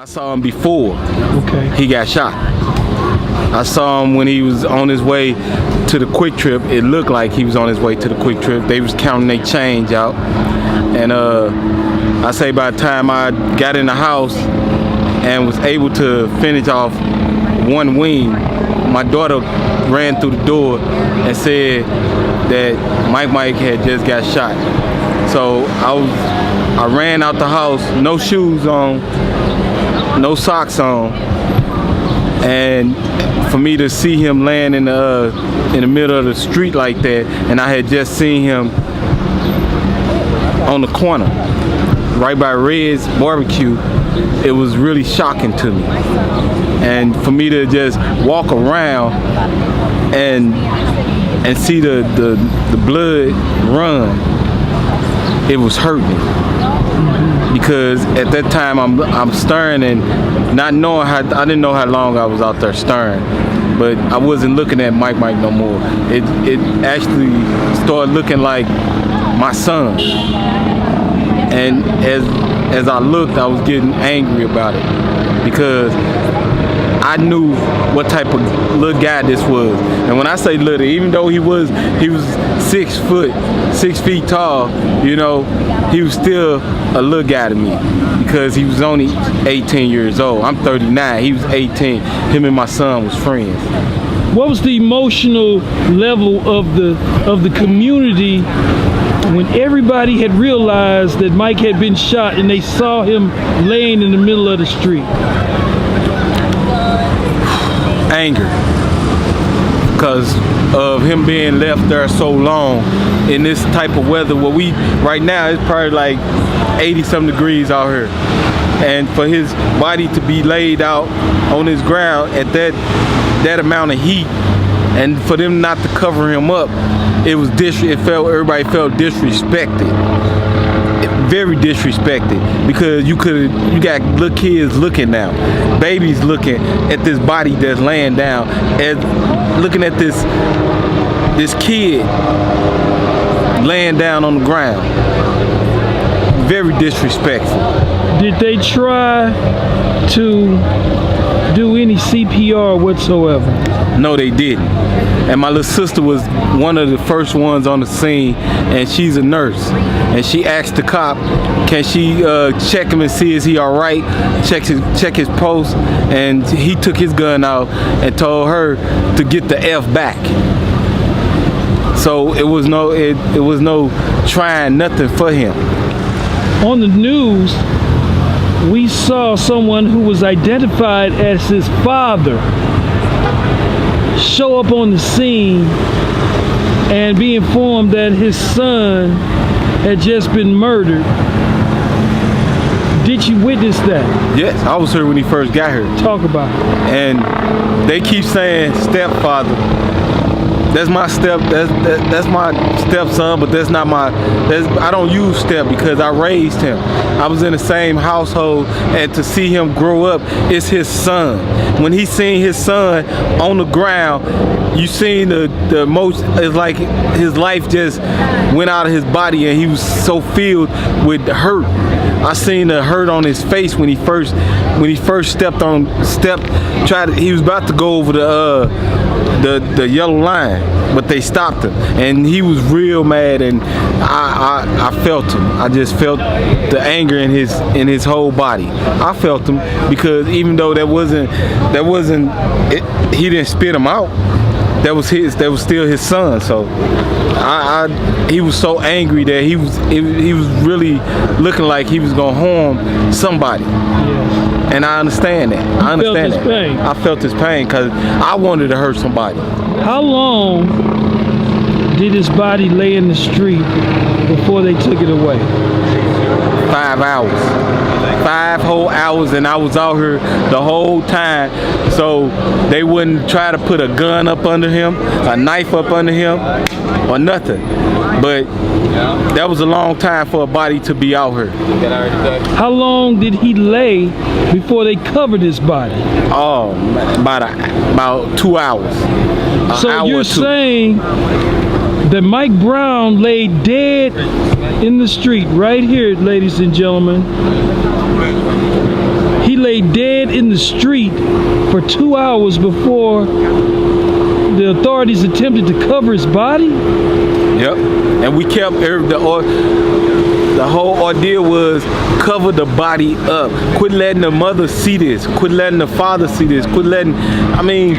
I saw him before Okay. he got shot. I saw him when he was on his way to the Quick Trip. It looked like he was on his way to the Quick Trip. They was counting their change out. And I say by the time I got in the house and was able to finish off one wing, my daughter ran through the door and said that Mike had just got shot. So I ran out the house, no shoes on, no socks on, and for me to see him laying in the middle of the street like that, and I had just seen him on the corner, right by Red's Barbecue, it was really shocking to me. And for me to just walk around and see the blood run, it was hurting. Because at that time I'm stirring and not knowing how, I didn't know how long I was out there stirring, but I wasn't looking at Mike no more. It actually started looking like my son. And as I looked, I was getting angry about it because I knew what type of little guy this was. And when I say little, even though he was 6 feet tall, you know, he was still a little guy to me because he was only 18 years old. I'm 39, he was 18. Him and my son was friends. What was the emotional level of the community when everybody had realized that Mike had been shot and they saw him laying in the middle of the street? Anger, because of him being left there so long in this type of weather. Where we right now it's probably like 80-some degrees out here, and for his body to be laid out on his ground at that amount of heat, and for them not to cover him up, everybody felt disrespected. Very disrespected, because you got little kids looking now, babies looking at this body that's laying down, and looking at this kid laying down on the ground. Very disrespectful. Did they try to do any CPR whatsoever? No, they didn't. And my little sister was one of the first ones on the scene, and she's a nurse. And she asked the cop, can she check him and see is he all right? Check his pulse, and he took his gun out and told her to get the F back. So it was no trying nothing for him. On the news, we saw someone who was identified as his father show up on the scene and be informed that his son had just been murdered. Did you witness that? Yes, I was here when he first got here. Talk about it. And they keep saying stepfather. That's my that's my stepson, but that's not I don't use step because I raised him. I was in the same household, and to see him grow up, it's his son. When he seen his son on the ground, you seen the most, it's like his life just went out of his body, and he was so filled with hurt. I seen the hurt on his face when he first he was about to go over the yellow line, but they stopped him, and he was real mad, and I felt him. I just felt the anger in his whole body. I felt him because even though he didn't spit him out, that was still his son. So he was so angry that he was really looking like he was gonna harm somebody. Yes. And I understand that. I understand that. Pain. I felt his pain because I wanted to hurt somebody. How long did his body lay in the street before they took it away? 5 hours. 5 whole hours, and I was out here the whole time, so they wouldn't try to put a gun up under him, a knife up under him, or nothing. But that was a long time for a body to be out here. How long did he lay before they covered his body? Oh, about 2 hours. So you're saying that Mike Brown lay dead in the street right here, ladies and gentlemen. He He lay dead in the street for 2 hours before the authorities attempted to cover his body. Yep. And we kept the whole ordeal was cover the body up. Quit letting the mother see this. Quit letting the father see this. Quit letting. I mean,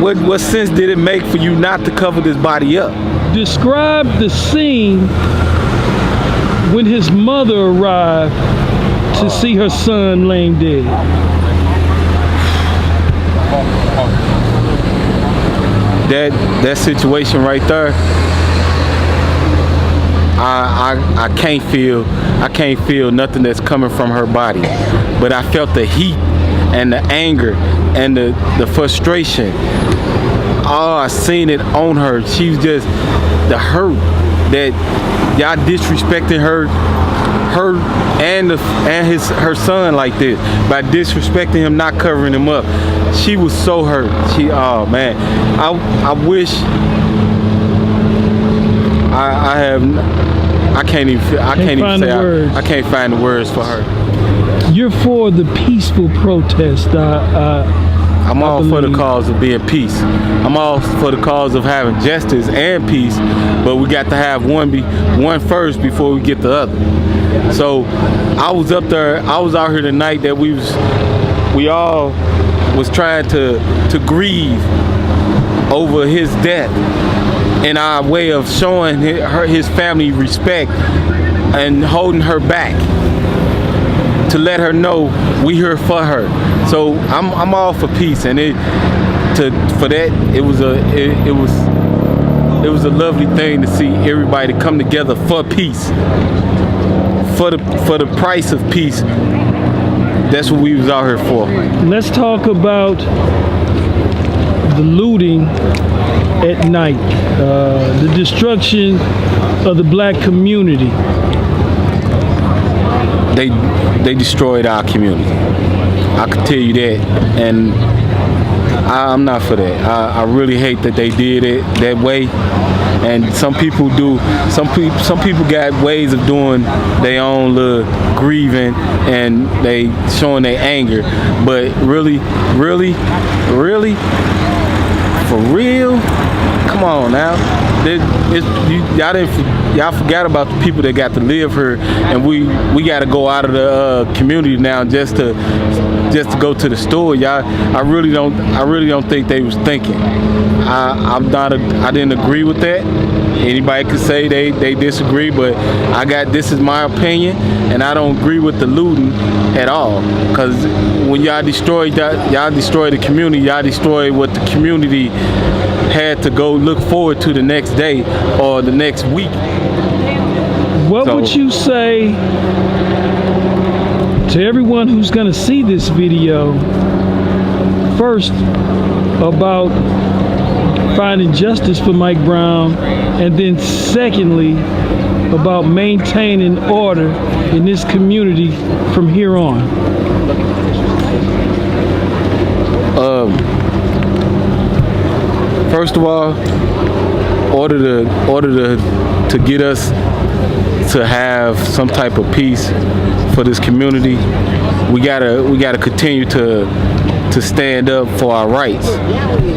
what sense did it make for you not to cover this body up? Describe the scene when his mother arrived to see her son laying dead. That situation right there, I can't feel nothing that's coming from her body, but I felt the heat and the anger and the frustration. Oh, I seen it on her. She was just the hurt that y'all disrespecting her and her son like this by disrespecting him, not covering him up. She was so hurt. Oh man, I wish I can't find the words for her. You're for the peaceful protest. I'm all for the cause of being peace. I'm all for the cause of having justice and peace, but we got to have one first before we get the other. So I was out here the night that we all was trying to grieve over his death, in our way of showing his family respect and holding her back to let her know we here for her. So I'm all for peace, and it was a lovely thing to see everybody come together for peace, for the price of peace. That's what we was out here for. Let's talk about the looting at night, the destruction of the black community. They destroyed our community. I can tell you that, and I'm not for that. I really hate that they did it that way. And some people do. Some people got ways of doing their own little grieving and they showing their anger. But really, for real, come on now. Y'all forgot about the people that got to live here, and we got to go out of the community now just to go to the store. Y'all, I really don't think they was thinking. I didn't agree with that. Anybody could say they disagree, but this is my opinion, and I don't agree with the looting at all. Cause when y'all destroy the community, y'all destroy what the community had to go look forward to the next day or the next week. What would you say to everyone who's going to see this video, first about finding justice for Mike Brown, and then secondly about maintaining order in this community from here on? First of all, order to get us to have some type of peace for this community, we gotta continue to stand up for our rights.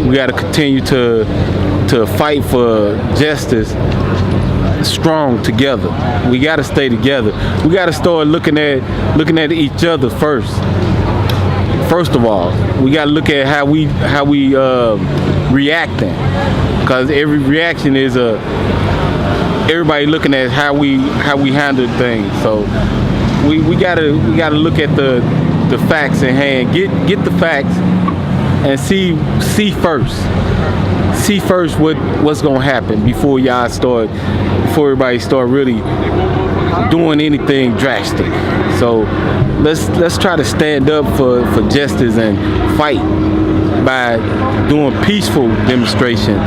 We gotta continue to fight for justice strong together. We gotta stay together. We gotta start looking at each other first. First of all, we gotta look at how we reacting, because every reaction is everybody looking at how we handle things. So we gotta look at the facts in hand. Get the facts and see first what's gonna happen before everybody start really doing anything drastic. So let's try to stand up for justice and fight by doing peaceful demonstration